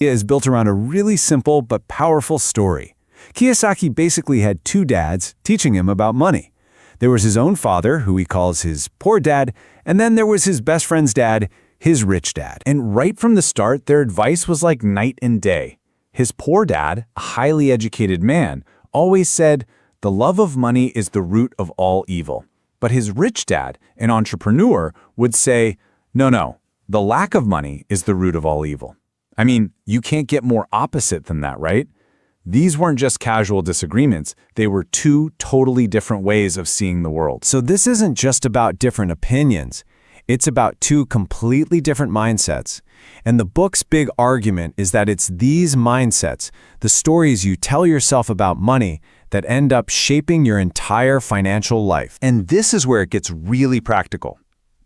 Is built around a really simple but powerful story. Kiyosaki basically had two dads teaching him about money. There was his own father, who he calls his poor dad, and then there was his best friend's dad, his rich dad. And right from the start, their advice was like night and day. His poor dad, a highly educated man, always said, "The love of money is the root of all evil." But his rich dad, an entrepreneur, would say, no, the lack of money is the root of all evil. I mean, you can't get more opposite than that, right? These weren't just casual disagreements, they were two totally different ways of seeing the world. So this isn't just about different opinions. It's about two completely different mindsets. And the book's big argument is that it's these mindsets, the stories you tell yourself about money, that end up shaping your entire financial life. And this is where it gets really practical.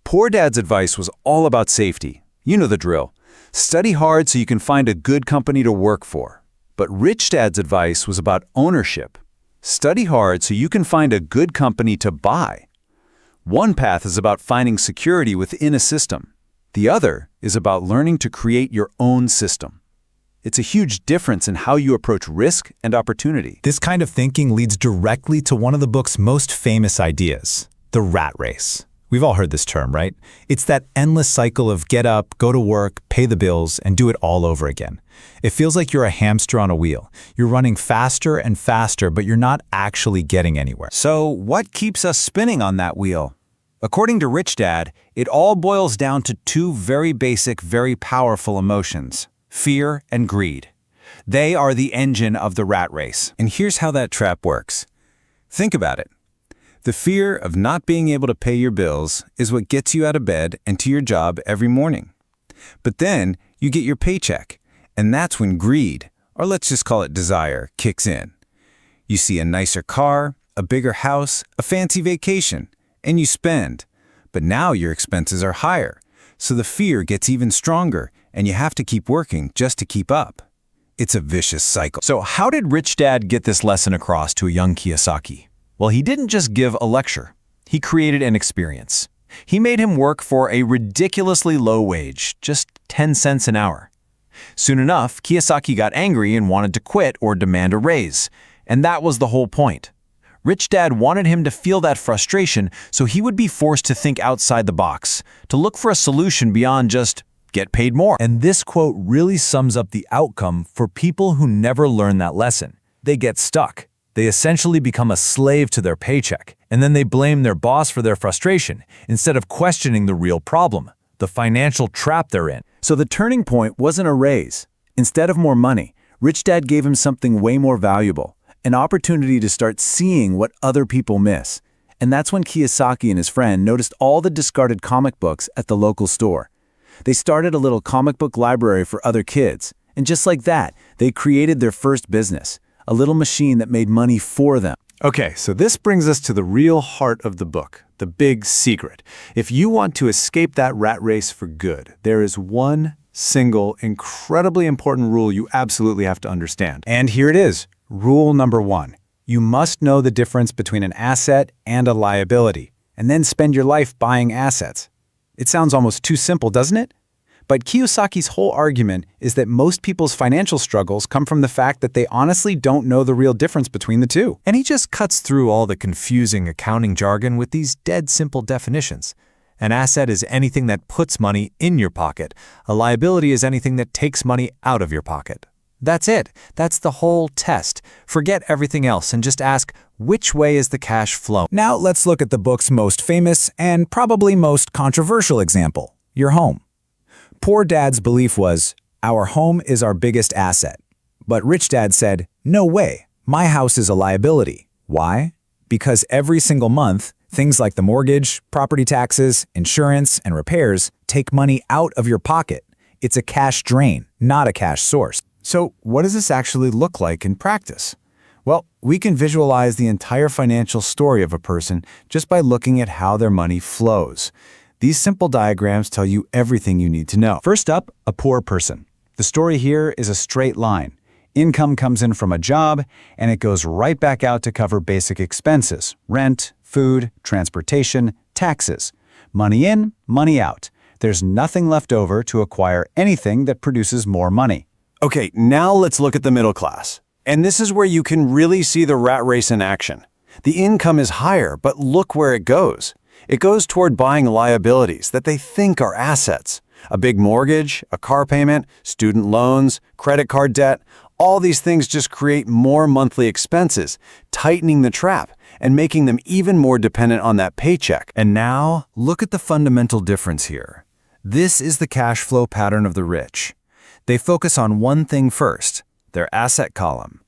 Poor Dad's advice was all about safety. You know the drill. Study hard so you can find a good company to work for. But Rich Dad's advice was about ownership. Study hard so you can find a good company to buy. One path is about finding security within a system. The other is about learning to create your own system. It's a huge difference in how you approach risk and opportunity. This kind of thinking leads directly to one of the book's most famous ideas, the rat race. We've all heard this term, right? It's that endless cycle of get up, go to work, pay the bills, and do it all over again. It feels like you're a hamster on a wheel. You're running faster and faster, but you're not actually getting anywhere. So what keeps us spinning on that wheel? According to Rich Dad, it all boils down to two very basic, very powerful emotions: fear and greed. They are the engine of the rat race. And here's how that trap works. Think about it. The fear of not being able to pay your bills is what gets you out of bed and to your job every morning. But then you get your paycheck, and that's when greed, or let's just call it desire, kicks in. You see a nicer car, a bigger house, a fancy vacation, and you spend. But now your expenses are higher, so the fear gets even stronger, and you have to keep working just to keep up. It's a vicious cycle. So how did Rich Dad get this lesson across to a young Kiyosaki? Well, he didn't just give a lecture. He created an experience. He made him work for a ridiculously low wage, just 10 cents an hour. Soon enough, Kiyosaki got angry and wanted to quit or demand a raise. And that was the whole point. Rich Dad wanted him to feel that frustration so he would be forced to think outside the box, to look for a solution beyond just get paid more. And this quote really sums up the outcome for people who never learn that lesson. They get stuck. They essentially become a slave to their paycheck, and then they blame their boss for their frustration instead of questioning the real problem, the financial trap they're in. So the turning point wasn't a raise. Instead of more money, Rich Dad gave him something way more valuable, an opportunity to start seeing what other people miss. And that's when Kiyosaki and his friend noticed all the discarded comic books at the local store. They started a little comic book library for other kids, and just like that, they created their first business. A little machine that made money for them. Okay, so this brings us to the real heart of the book, the big secret. If you want to escape that rat race for good, there is one single, incredibly important rule you absolutely have to understand. And here it is, rule number 1. You must know the difference between an asset and a liability, and then spend your life buying assets. It sounds almost too simple, doesn't it? But Kiyosaki's whole argument is that most people's financial struggles come from the fact that they honestly don't know the real difference between the two. And he just cuts through all the confusing accounting jargon with these dead simple definitions. An asset is anything that puts money in your pocket. A liability is anything that takes money out of your pocket. That's it. That's the whole test. Forget everything else and just ask, which way is the cash flow? Now let's look at the book's most famous and probably most controversial example, your home. Poor Dad's belief was, our home is our biggest asset. But Rich Dad said, no way, my house is a liability. Why? Because every single month, things like the mortgage, property taxes, insurance, and repairs take money out of your pocket. It's a cash drain, not a cash source. So what does this actually look like in practice? Well, we can visualize the entire financial story of a person just by looking at how their money flows. These simple diagrams tell you everything you need to know. First up, a poor person. The story here is a straight line. Income comes in from a job, and it goes right back out to cover basic expenses: rent, food, transportation, taxes. Money in, money out. There's nothing left over to acquire anything that produces more money. Okay, now let's look at the middle class. And this is where you can really see the rat race in action. The income is higher, but look where it goes. It goes toward buying liabilities that they think are assets. A big mortgage, a car payment, student loans, credit card debt, all these things just create more monthly expenses, tightening the trap and making them even more dependent on that paycheck. And now, look at the fundamental difference here. This is the cash flow pattern of the rich. They focus on one thing first, their asset column.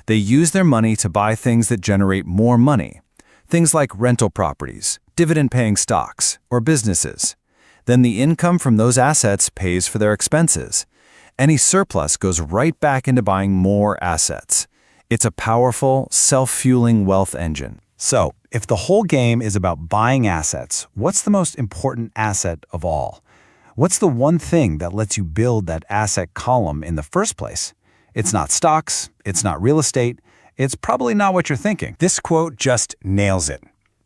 They use their money to buy things that generate more money, things like rental properties, dividend-paying stocks, or businesses. Then the income from those assets pays for their expenses. Any surplus goes right back into buying more assets. It's a powerful, self-fueling wealth engine. So, if the whole game is about buying assets, what's the most important asset of all? What's the one thing that lets you build that asset column in the first place? It's not stocks, it's not real estate, it's probably not what you're thinking. This quote just nails it.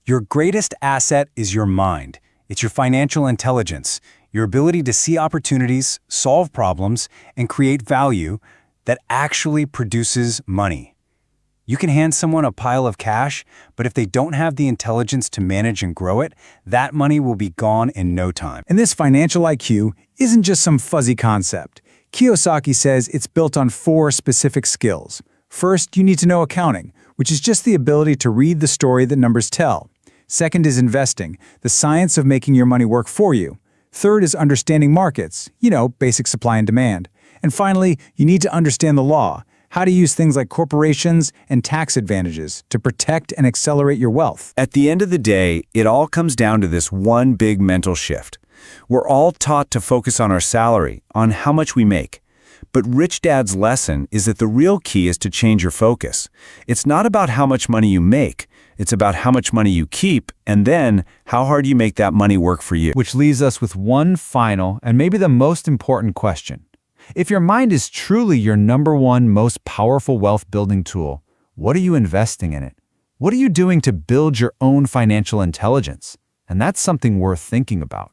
Your greatest asset is your mind. It's your financial intelligence, your ability to see opportunities, solve problems, and create value that actually produces money. You can hand someone a pile of cash, but if they don't have the intelligence to manage and grow it, that money will be gone in no time. And this financial IQ isn't just some fuzzy concept. Kiyosaki says it's built on 4 specific skills. First, you need to know accounting, which is just the ability to read the story that numbers tell. Second is investing, the science of making your money work for you. Third is understanding markets, basic supply and demand. And finally, you need to understand the law, how to use things like corporations and tax advantages to protect and accelerate your wealth. At the end of the day, it all comes down to this one big mental shift. We're all taught to focus on our salary, on how much we make. But Rich Dad's lesson is that the real key is to change your focus. It's not about how much money you make. It's about how much money you keep, and then how hard you make that money work for you. Which leaves us with one final and maybe the most important question. If your mind is truly your number one most powerful wealth-building tool, what are you investing in it? What are you doing to build your own financial intelligence? And that's something worth thinking about.